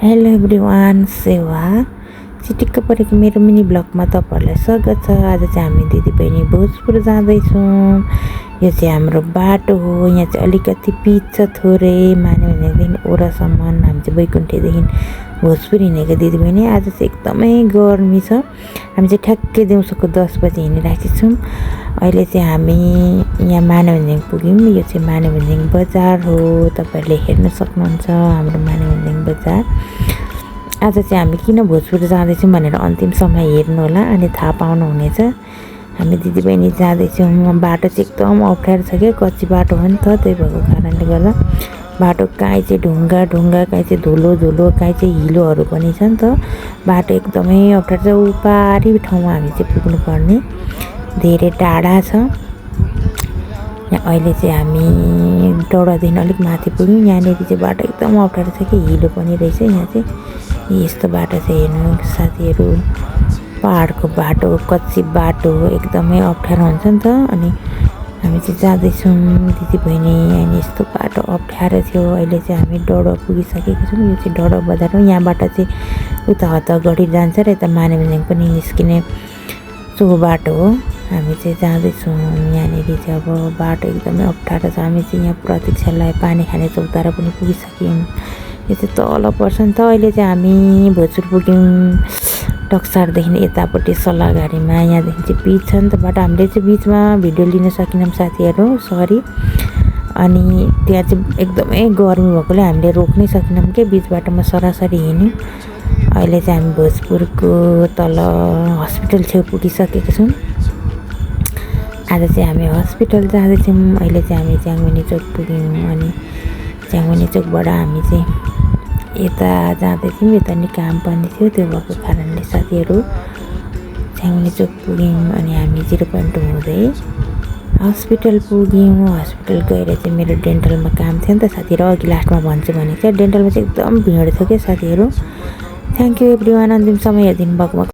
Hello everyone, सेवा चिटिक्क परेको मेरो मिनी ब्लगमा तपाईँहरूलाई स्वागत छ। आज चाहिँ हामी दिदीबहिनी भोजपुर जाँदैछौँ। यो चाहिँ हाम्रो बाटो हो। यहाँ चाहिँ अलिकति पिच छ थोरै, मानेभन्ज्याङदेखि ओरासम्म। हामी चाहिँ बैकुण्ठीदेखि भोजपुर हिँडेको दिदीबहिनी। आज चाहिँ एकदमै गर्मी छ। हामी चाहिँ ठ्याक्कै दिउँसोको 10 बजी हिँडिराखेको छौँ। अहिले चाहिँ हामी यहाँ मानेभन्ज्याङ पुग्यौँ। यो चाहिँ मानेभन्ज्याङ बजार हो, तपाईँहरूले हेर्न सक्नुहुन्छ हाम्रो मानेभन्ज्याङ बजार। आज चाहिँ हामी किन भोजपुर जाँदैछौँ भनेर अन्तिम समय हेर्नु होला, अनि थाहा पाउनुहुनेछ। हामी दिदीबहिनी जाँदैछौँ। बाटो चाहिँ एकदम अप्ठ्यारो छ क्या, कच्ची बाटो हो नि त, त्यही भएको कारणले गर्दा बाटो काहीँ चाहिँ ढुङ्गा ढुङ्गा, काहीँ चाहिँ धुलो धुलो, काहीँ चाहिँ हिलोहरू पनि छ नि त। बाटो एकदमै अप्ठ्यारो छ। उपारी ठाउँमा हामी चाहिँ पुग्नुपर्ने, धेरै टाढा छ। यहाँ अहिले चाहिँ हामी डौडादेखि अलिक माथि पुग्यौँ। यहाँनिर चाहिँ बाटो एकदम अप्ठ्यारो छ कि, हिलो पनि रहेछ। यहाँ चाहिँ यस्तो बाटो छ, हेर्नु साथीहरू। पहाडको बाटो, कच्ची बाटो, एकदमै अप्ठ्यारो हुन्छ नि त। अनि हामी चाहिँ जाँदैछौँ दिदीबहिनी। अनि यस्तो बाटो अप्ठ्यारो थियो। अहिले चाहिँ हामी डौडा पुगिसकेको छौँ। यो चाहिँ डौडा बजार हो। यहाँबाट चाहिँ उता हतगढी जान्छ र यता मानेभन्ज्याङ पनि निस्किने सो बाटो हो। हामी चाहिँ जाँदैछौँ। यहाँनिर चाहिँ अब बाटो एकदमै अप्ठ्यारो छ। हामी चाहिँ यहाँ प्रतीक्षालय पानी खाने चौतारा पनि पुगिसक्यौँ। यो चाहिँ तल पर्छ नि त। अहिले चाहिँ हामी भोजपुर पुग्यौँ। टक्सारदेखि यतापट्टि सल्लाहघारीमा, यहाँदेखि चाहिँ पिच छ नि त बाटो। हामीले चाहिँ बिचमा भिडियो लिन सकेनौँ साथीहरू, सरी। अनि त्यहाँ चाहिँ एकदमै गर्मी भएकोले हामीले रोक्नै सकेनौँ कि, बिच बाटोमा सरासरी हिँड्यौँ। अहिले चाहिँ हामी भोजपुरको तल हस्पिटल छेउ पुगिसकेको छौँ। आज चाहिँ हामी हस्पिटल जाँदैछौँ। अहिले चाहिँ हामी च्याङ्मनी चोक पुग्यौँ। अनि च्याङ्मनी चोकबाट हामी चाहिँ यता जाँदैथ्यौँ। यता नि काम पनि थियो, त्यो भएको कारणले साथीहरू च्याङ्मनी चोक पुग्यौँ। अनि हामी 0.2 हुँदै हस्पिटल पुग्यौँ। हस्पिटल गएर चाहिँ मेरो डेन्टलमा काम थियो नि त साथीहरू, अघि लास्टमा भन्छु भनेको छ। डेन्टलमा चाहिँ एकदम भिड थियो क्या साथीहरू। थ्याङ्क यू एभ्रिवान, अन्तिम समय हेरिदिनु भएको।